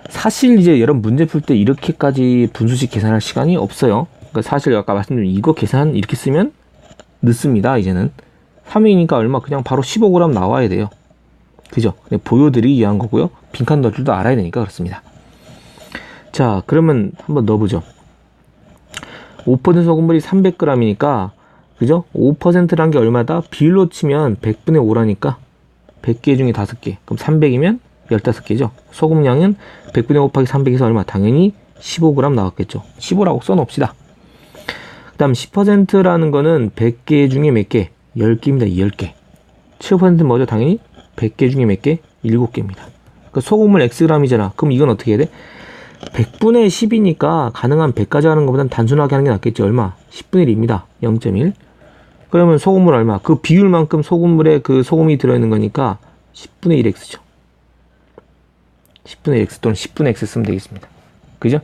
사실 이제 여러분 문제 풀 때 이렇게까지 분수식 계산할 시간이 없어요. 그러니까 사실 아까 말씀드린 이거 계산 이렇게 쓰면 늦습니다. 이제는 3이니까 얼마? 그냥 바로 15g 나와야 돼요. 그죠? 보여드리기 위한 거고요. 빈칸 넣을 줄도 알아야 되니까 그렇습니다. 자, 그러면 한번 넣어보죠. 5% 소금물이 300g이니까 그죠? 5%란 게 얼마다? 비율로 치면 100분의 5라니까 100개 중에 5개. 그럼 300이면 15개죠. 소금량은 100분의 5 곱하기 300에서 얼마? 당연히 15g 나왔겠죠. 15라고 써놓읍시다. 그 다음 10%라는 거는 100개 중에 몇 개? 10개입니다. 10개. 7%는 뭐죠? 당연히 100개 중에 몇 개? 7개입니다. 그러니까 소금물 Xg이잖아. 그럼 이건 어떻게 해야 돼? 100분의 10이니까 가능한 100까지 하는 것보단 단순하게 하는 게 낫겠지. 얼마? 10분의 1입니다. 0.1. 그러면 소금물 얼마? 그 비율만큼 소금물에 그 소금이 들어있는 거니까 10분의 1x죠. 10분의 1x 또는 10분의 x 쓰면 되겠습니다. 그죠?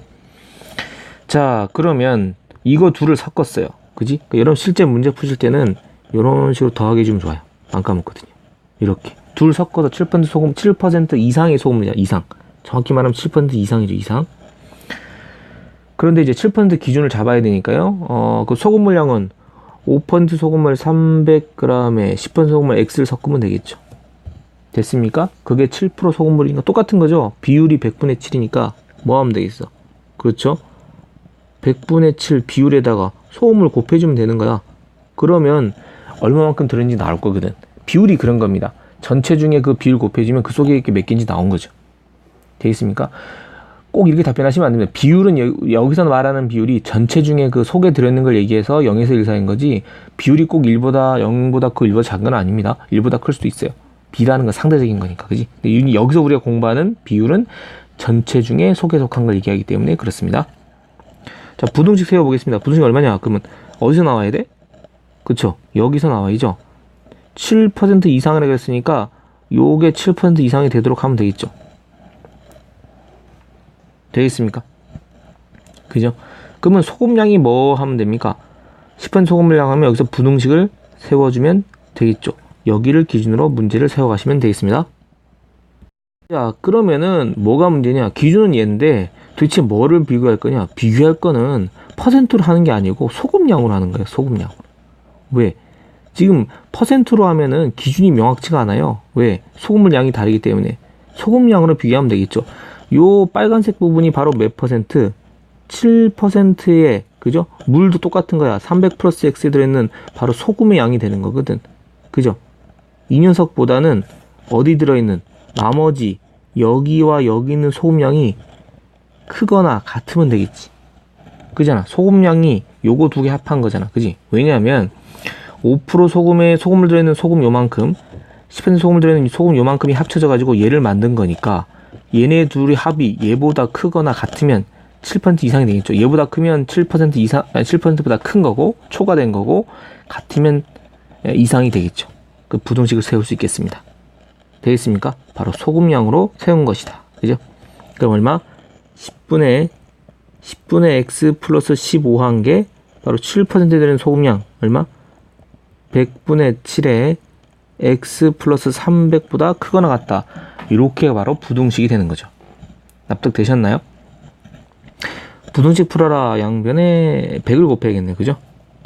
자, 그러면 이거 둘을 섞었어요. 그지? 그러니까 여러분 실제 문제 푸실 때는 이런 식으로 더하기 해주면 좋아요. 안 까먹거든요. 이렇게. 둘 섞어서 7% 소금, 7% 이상의 소금이냐, 이상. 정확히 말하면 7% 이상이죠, 이상. 그런데 이제 7% 기준을 잡아야 되니까요. 그 소금물량은 5% 소금물 300g에 10% 소금물 X를 섞으면 되겠죠. 됐습니까? 그게 7% 소금물이니까 똑같은 거죠. 비율이 100분의 7이니까 뭐 하면 되겠어? 그렇죠? 100분의 7 비율에다가 소금물 곱해주면 되는 거야. 그러면 얼마만큼 들었는지 나올 거거든. 비율이 그런 겁니다. 전체 중에 그 비율 곱해주면 그 속에 이렇게 몇 개인지 나온 거죠. 되겠습니까? 꼭 이렇게 답변하시면 안 됩니다. 비율은 여기서 말하는 비율이 전체 중에 그 속에 들어있는 걸 얘기해서 0에서 1 사이인 거지, 비율이 꼭 1보다 0보다 크 1보다 작은 건 아닙니다. 1보다 클 수도 있어요. B라는 건 상대적인 거니까, 그지? 근데 여기서 우리가 공부하는 비율은 전체 중에 속에 속한 걸 얘기하기 때문에 그렇습니다. 자, 부등식 세워보겠습니다. 부등식 얼마냐? 그러면 어디서 나와야 돼? 그쵸? 여기서 나와야죠. 7% 이상을 했으니까 요게 7% 이상이 되도록 하면 되겠죠. 되겠습니까? 그죠? 그러면 소금량이 뭐 하면 됩니까? 10% 소금량 하면 여기서 부등식을 세워주면 되겠죠. 여기를 기준으로 문제를 세워가시면 되겠습니다. 자, 그러면은 뭐가 문제냐? 기준은 얘인데 도대체 뭐를 비교할 거냐? 비교할 거는 퍼센트로 하는 게 아니고 소금량으로 하는 거예요. 소금량. 왜? 지금 퍼센트로 하면은 기준이 명확치가 않아요. 왜? 소금물 양이 다르기 때문에. 소금량으로 비교하면 되겠죠. 요 빨간색 부분이 바로 몇 퍼센트? 7%의, 그죠? 물도 똑같은 거야. 300 플러스 X에 들어있는 바로 소금의 양이 되는 거거든. 그죠? 이 녀석보다는 어디 들어있는? 나머지 여기와 여기 있는 소금량이 크거나 같으면 되겠지. 그잖아. 소금량이 요거 두 개 합한 거잖아. 그지? 왜냐하면 5% 소금에 소금을 들어있는 소금 요만큼, 10% 소금을 들어있는 소금 요만큼이 합쳐져 가지고 얘를 만든 거니까 얘네 둘의 합이 얘보다 크거나 같으면 7% 이상이 되겠죠. 얘보다 크면 7% 이상, 아니 7%보다 큰 거고 초과된 거고, 같으면 이상이 되겠죠. 그 부등식을 세울 수 있겠습니다. 되겠습니까? 바로 소금량으로 세운 것이다. 그죠? 그럼 얼마? 10분의 x 플러스 15한 게 바로 7% 되는 소금량 얼마? 100분의 7에 x 플러스 300보다 크거나 같다. 이렇게가 바로 부등식이 되는 거죠. 납득되셨나요? 부등식 풀어라. 양변에 100을 곱해야겠네. 그죠?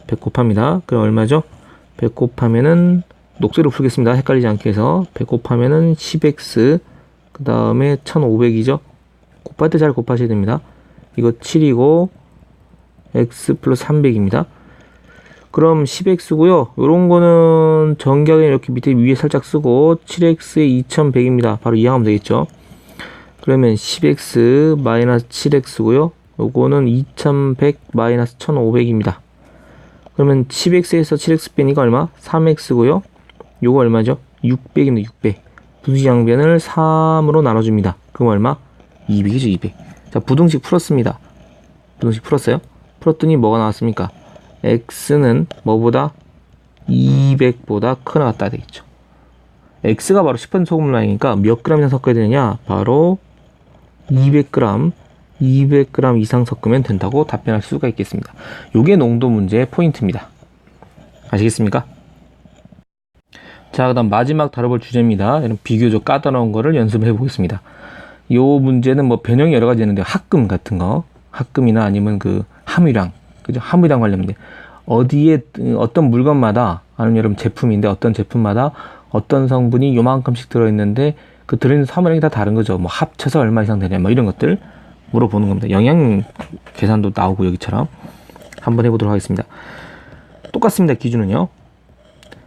100 곱합니다. 그럼 얼마죠? 100 곱하면은 녹색으로 풀겠습니다. 헷갈리지 않게 해서 100 곱하면은 10x 그 다음에 1500이죠. 곱할 때 잘 곱하셔야 됩니다. 이거 7이고 x 플러스 300입니다. 그럼 10x고요. 요런 거는 정각에 이렇게 밑에 위에 살짝 쓰고 7x에 2100입니다. 바로 이항하면 되겠죠. 그러면 10x 마이너스 7x고요. 요거는 2100 마이너스 1500입니다. 그러면 10x에서 7x 빼니까 얼마? 3x고요. 요거 얼마죠? 600입니다. 600. 부등식 양변을 3으로 나눠줍니다. 그럼 얼마? 200이죠. 200. 자, 부등식 풀었습니다. 부등식 풀었어요? 풀었더니 뭐가 나왔습니까? x는 뭐보다? 200보다 크거나 같다 되겠죠. x가 바로 10% 소금량이니까 몇 g 이상 섞어야 되느냐? 바로 200g, 200g 이상 섞으면 된다고 답변할 수가 있겠습니다. 요게 농도 문제의 포인트입니다. 아시겠습니까? 자, 그 다음 마지막 다뤄볼 주제입니다. 이런 비교적 까다로운 거를 연습해 보겠습니다. 요 문제는 뭐 변형이 여러 가지 있는데 합금 같은 거, 합금이나 아니면 그 함유량, 그죠? 함유량 관련인데 어디에 어떤 물건마다, 아니면 여러분 제품인데 어떤 제품마다 어떤 성분이 요만큼씩 들어있는데 그 들어있는 함유량이 다 다른 거죠. 뭐 합쳐서 얼마 이상 되냐, 뭐 이런 것들 물어보는 겁니다. 영양 계산도 나오고 여기처럼 한번 해보도록 하겠습니다. 똑같습니다. 기준은요.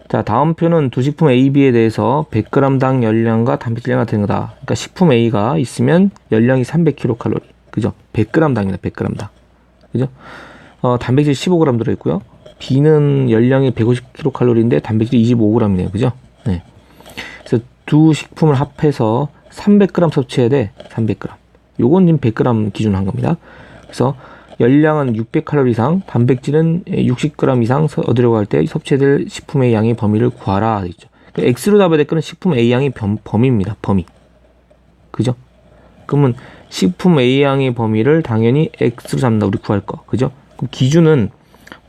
자, 다음 표는 두 식품 A, B에 대해서 100g당 열량과 단백질량이 같은 거다. 그러니까 식품 A가 있으면 열량이 300kcal. 그죠? 100g당입니다. 100g당. 그죠? 단백질 15g 들어있고요. B는 열량이 150kcal인데 단백질이 25g이네요. 그죠? 네. 그래서 두 식품을 합해서 300g 섭취해야 돼. 300g. 요건 지금 100g 기준으로 한 겁니다. 그래서 열량은 600칼로리 이상, 단백질은 60g 이상 얻으려고 할 때 섭취해야 될 식품의 양의 범위를 구하라. 있죠. X로 잡아야 될 거는 식품 A 양의 범위입니다. 범위. 그죠? 그러면 식품 A 양의 범위를 당연히 X로 잡는다. 우리 구할 거. 그죠? 그럼 기준은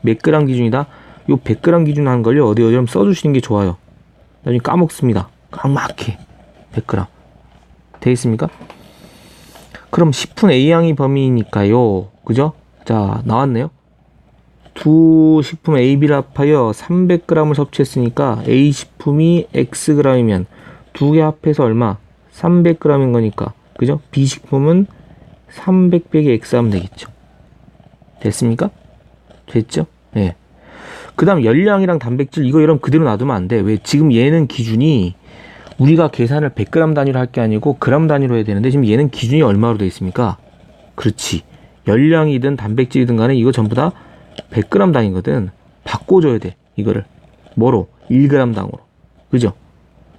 몇 그램 기준이다? 요 100g 기준 한 걸요. 어디 좀 써주시는 게 좋아요. 나중에 까먹습니다. 깡막해. 100g. 되겠습니까? 그럼 식품 A 양의 범위니까요. 그죠? 자, 나왔네요. 두 식품 A, B를 합하여 300g을 섭취했으니까 A 식품이 Xg이면 두 개 합해서 얼마? 300g인 거니까. 그죠? B 식품은 300 빼기 X 하면 되겠죠. 됐습니까? 됐죠? 예. 그 다음 열량이랑 단백질 이거 여러분 그대로 놔두면 안 돼. 왜? 지금 얘는 기준이 우리가 계산을 100g 단위로 할 게 아니고 그램 단위로 해야 되는데 지금 얘는 기준이 얼마로 되어 있습니까? 그렇지. 열량이든 단백질이든 간에 이거 전부 다 100g 당이거든. 바꿔줘야 돼. 이거를. 뭐로? 1g 당으로. 그죠?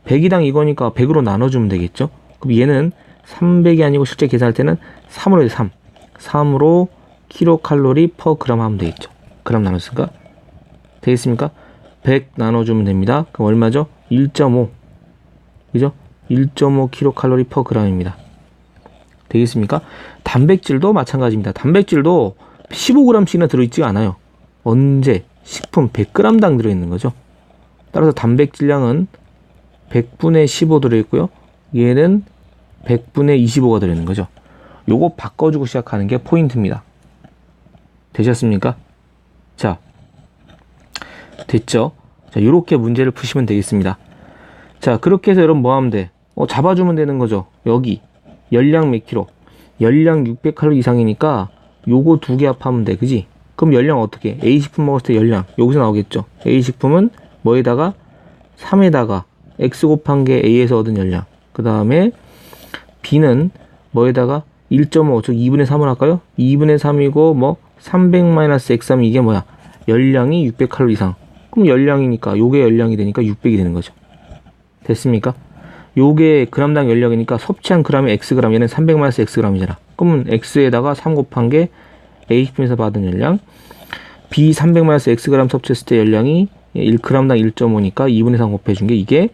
100이당 이거니까 100으로 나눠주면 되겠죠? 그럼 얘는 300이 아니고 실제 계산할 때는 3으로 해. 3. 3으로 킬로칼로리 퍼 그램 하면 되겠죠. 그램 나눴으니까. 되겠습니까? 100 나눠주면 됩니다. 그럼 얼마죠? 1.5. 그죠? 1.5 킬로칼로리 퍼 그램입니다. 되겠습니까? 단백질도 마찬가지입니다. 단백질도 15g씩이나 들어있지가 않아요. 언제? 식품 100g당 들어있는 거죠. 따라서 단백질량은 100분의 15 들어있고요. 얘는 100분의 25가 들어있는 거죠. 요거 바꿔주고 시작하는 게 포인트입니다. 되셨습니까? 자, 됐죠? 자, 요렇게 문제를 푸시면 되겠습니다. 자, 그렇게 해서 여러분 뭐 하면 돼? 잡아주면 되는 거죠. 여기 열량 몇 킬로? 열량 600칼로리 이상이니까 요거 두 개 합하면 돼. 그지? 그럼 열량 어떻게? A식품 먹었을 때 열량 여기서 나오겠죠. A식품은 뭐에다가 3에다가 X 곱한 게 A에서 얻은 열량. 그 다음에 B는 뭐에다가 1.5, 즉 2분의 3을 할까요? 2분의 3이고 뭐 300-x 하면 이게 뭐야? 열량이 600칼로리 이상. 그럼 열량이니까 요게 열량이 되니까 600이 되는 거죠. 됐습니까? 요게 그람당 열량이니까 섭취한 그람이 xg, 얘는 300-xg이잖아. 그러면 x에다가 3 곱한 게 A식품에서 받은 열량, B 300-xg 섭취했을 때 열량이 1g당 1.5니까 2분의 3 곱해준 게 이게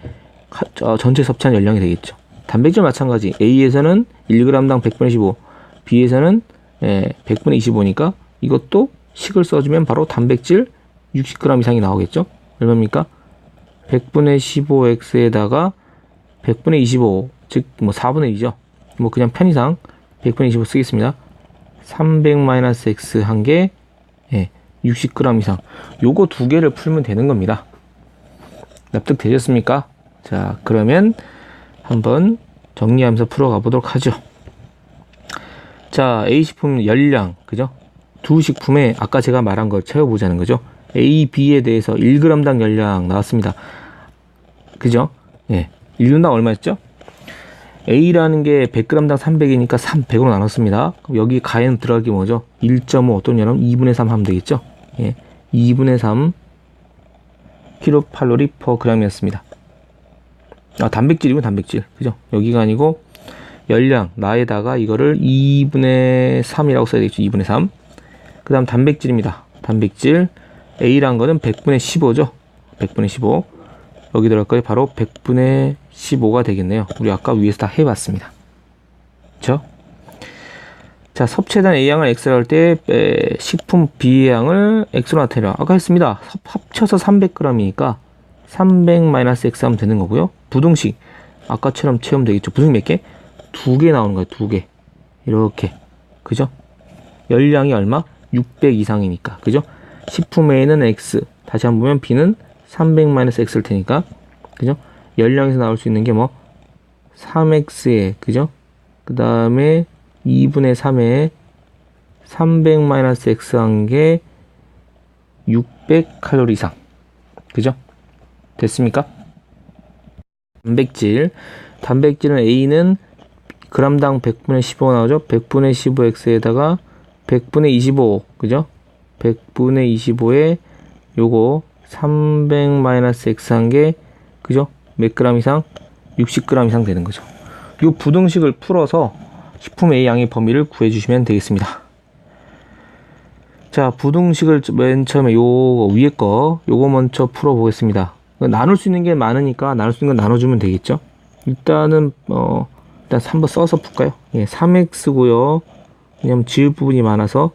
전체 섭취한 열량이 되겠죠. 단백질 마찬가지. A에서는 1g당 100분의 15, B에서는 100분의 25니까 이것도 식을 써주면 바로 단백질 60g 이상이 나오겠죠. 얼마입니까? 100분의 15x에다가 100분의 25, 즉 뭐 4분의 2죠. 뭐 그냥 편의상 100분의 25 쓰겠습니다. 300-x 한 개, 60g 이상. 요거 두 개를 풀면 되는 겁니다. 납득되셨습니까? 자, 그러면 한번 정리하면서 풀어가 보도록 하죠. 자, A식품 열량, 그죠? 두 식품에 아까 제가 말한 걸 채워보자는 거죠. A, B에 대해서 1g당 열량 나왔습니다. 그죠? 1g당 얼마였죠? A라는 게 100g당 300이니까 100으로 나눴습니다. 그럼 여기 가에는 들어갈 게 뭐죠? 1.5 또는 여러분 2분의 3 하면 되겠죠? 2분의 3 킬로칼로리 퍼 g이었습니다. 단백질이고 단백질. 그죠? 여기가 아니고 열량, 나에다가 이거를 2분의 3이라고 써야 되겠죠? 2분의 3. 그 다음 단백질입니다. 단백질. A란 거는 100분의 15죠? 100분의 15. 여기 들어갈 거예요. 바로 100분의 15가 되겠네요. 우리 아까 위에서 다 해봤습니다. 그쵸? 자, 섭취해당 A양을 X로 할 때 식품 B의 양을 X로 나타내라. 아까 했습니다. 합쳐서 300g이니까 300-x 하면 되는 거고요. 부등식 아까처럼 채우면 되겠죠. 부등식 몇 개? 2개 나오는 거예요. 2개. 이렇게. 그죠? 열량이 얼마? 600 이상이니까. 그죠? 식품 A는 X. 다시 한번 보면 B는 300-x일 테니까. 그죠? 열량에서 나올 수 있는 게 뭐? 3x에, 그죠? 그 다음에 2분의 3에 300-x 한 게 600칼로리 이상. 그죠? 됐습니까? 단백질. 단백질은 A는 g당 100분의 15 나오죠? 100분의 15x에다가 100분의 25. 그죠? 100분의 25에 요거 300-x 한 게, 그죠? 몇 그램 이상? 60g 이상 되는 거죠. 요 부등식을 풀어서 식품 A 양의 범위를 구해주시면 되겠습니다. 자, 부등식을 맨 처음에 요 위에 거, 요거 먼저 풀어보겠습니다. 나눌 수 있는 게 많으니까 나눌 수 있는 건 나눠주면 되겠죠? 일단은, 일단 한번 써서 풀까요? 3x고요. 왜냐면 지울 부분이 많아서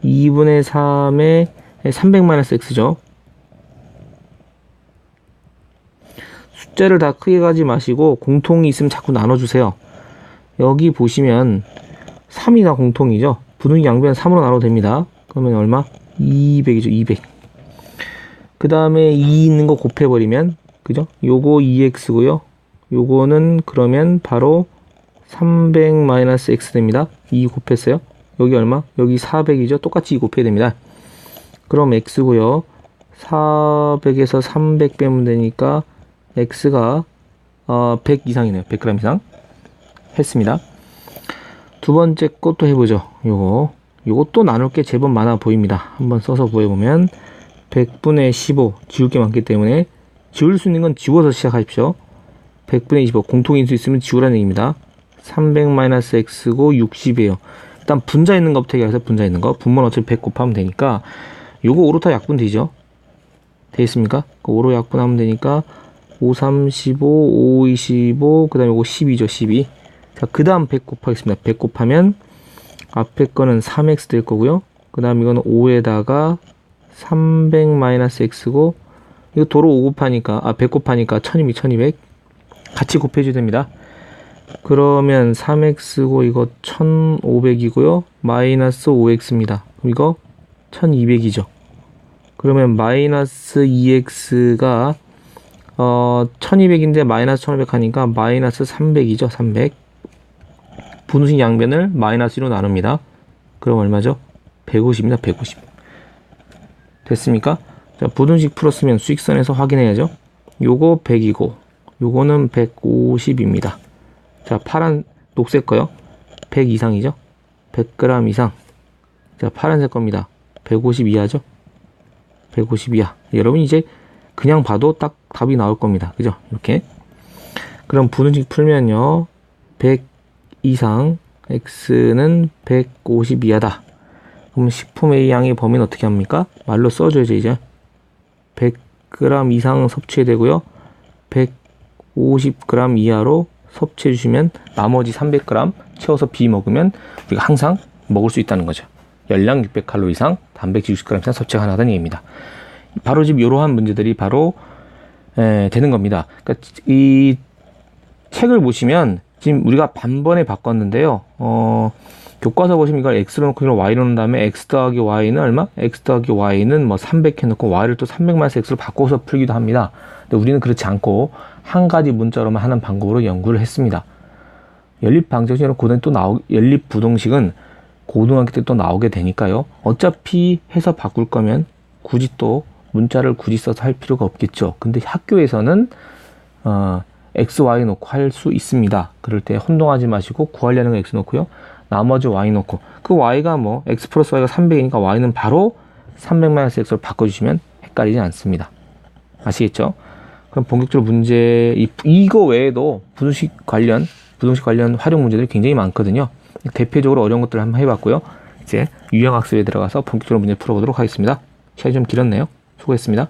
2분의 3에 300-x죠. 숫자를 다 크게 가지 마시고 공통이 있으면 자꾸 나눠주세요. 여기 보시면 3이 다 공통이죠. 부등식 양변 3으로 나눠도 됩니다. 그러면 얼마? 200이죠. 200. 그 다음에 2 있는 거 곱해버리면, 그죠? 요거 2x고요. 요거는 그러면 바로 300-x 됩니다. 2 곱했어요. 여기 얼마? 여기 400이죠. 똑같이 2 곱해야 됩니다. 그럼 x고요. 400에서 300 빼면 되니까 x가 100 이상이네요. 100g 이상 했습니다. 두 번째 것도 해보죠. 요거 또 나눌 게 제법 많아 보입니다. 한번 써서 보여보면 100분의 15 지울 게 많기 때문에 지울 수 있는 건 지워서 시작하십시오. 100분의 25 공통인수 있으면 지우라는 얘기입니다. 300-x고 60이에요. 일단 분자 있는 것부터 얘기해서 분자 있는 거. 분모는 어차피 100 곱하면 되니까 요거 5로 다 약분 되죠? 되겠습니까? 5로 약분하면 되니까 5, 3, 15, 5, 25, 그 다음에 요거 12죠, 12. 자, 그 다음 100 곱하겠습니다. 100 곱하면 앞에 거는 3x 될 거고요. 그 다음 이거는 5에다가 300-x고, 이거 도로 5 곱하니까, 100 곱하니까 1200, 1200. 같이 곱해줘야 됩니다. 그러면 3x고, 이거 1500이고요. 마이너스 5x입니다. 그럼 이거 1200이죠. 그러면 마이너스 2x가 1200인데 마이너스 1500 하니까 마이너스 300이죠. 300. 분수식 양변을 마이너스 1로 나눕니다. 그럼 얼마죠? 150입니다. 150. 됐습니까? 자, 부등식 풀었으면 수직선에서 확인해야죠. 요거 100이고 요거는 150입니다. 자, 파란 녹색 거요. 100 이상이죠. 100g 이상. 자, 파란색 겁니다. 150 이하죠. 150 이하. 여러분 이제 그냥 봐도 딱 답이 나올 겁니다. 그죠? 이렇게. 그럼 부등식 풀면요. 100 이상, x는 150 이하다. 그럼 식품 A양의 범위는 어떻게 합니까? 말로 써줘야죠, 이제. 100g 이상 섭취해야 되고요. 150g 이하로 섭취해 주시면 나머지 300g 채워서 B 먹으면 우리가 항상 먹을 수 있다는 거죠. 열량 600칼로리 이상, 단백질 60g 이상 섭취가 가능하다는 얘기입니다. 바로 지금 이러한 문제들이 바로 되는 겁니다. 그러니까 이 책을 보시면 지금 우리가 반번에 바꿨는데요. 교과서 보시면 이걸 x로 놓고 이걸 y로 놓은 다음에 x 더하기 y는 얼마? x 더하기 y는 뭐 300 해놓고 y를 또 300-x로 바꿔서 풀기도 합니다. 근데 우리는 그렇지 않고 한 가지 문자로만 하는 방법으로 연구를 했습니다. 연립방정식은 연립부동식은 고등학교 때 또 나오게 되니까요. 어차피 해서 바꿀 거면 굳이 또 문자를 굳이 써서 할 필요가 없겠죠. 근데 학교에서는 x, y 놓고 할 수 있습니다. 그럴 때 혼동하지 마시고 구하려는 거 x 놓고요. 나머지 y 놓고 그 y가 뭐 x 플러스 y가 300이니까 y는 바로 300-x로 바꿔주시면 헷갈리지 않습니다. 아시겠죠? 그럼 본격적으로 문제 이거 외에도 부등식 관련 활용 문제들이 굉장히 많거든요. 대표적으로 어려운 것들을 한번 해봤고요. 이제 유형학습에 들어가서 본격적으로 문제 풀어보도록 하겠습니다. 시간이 좀 길었네요. 수고했습니다.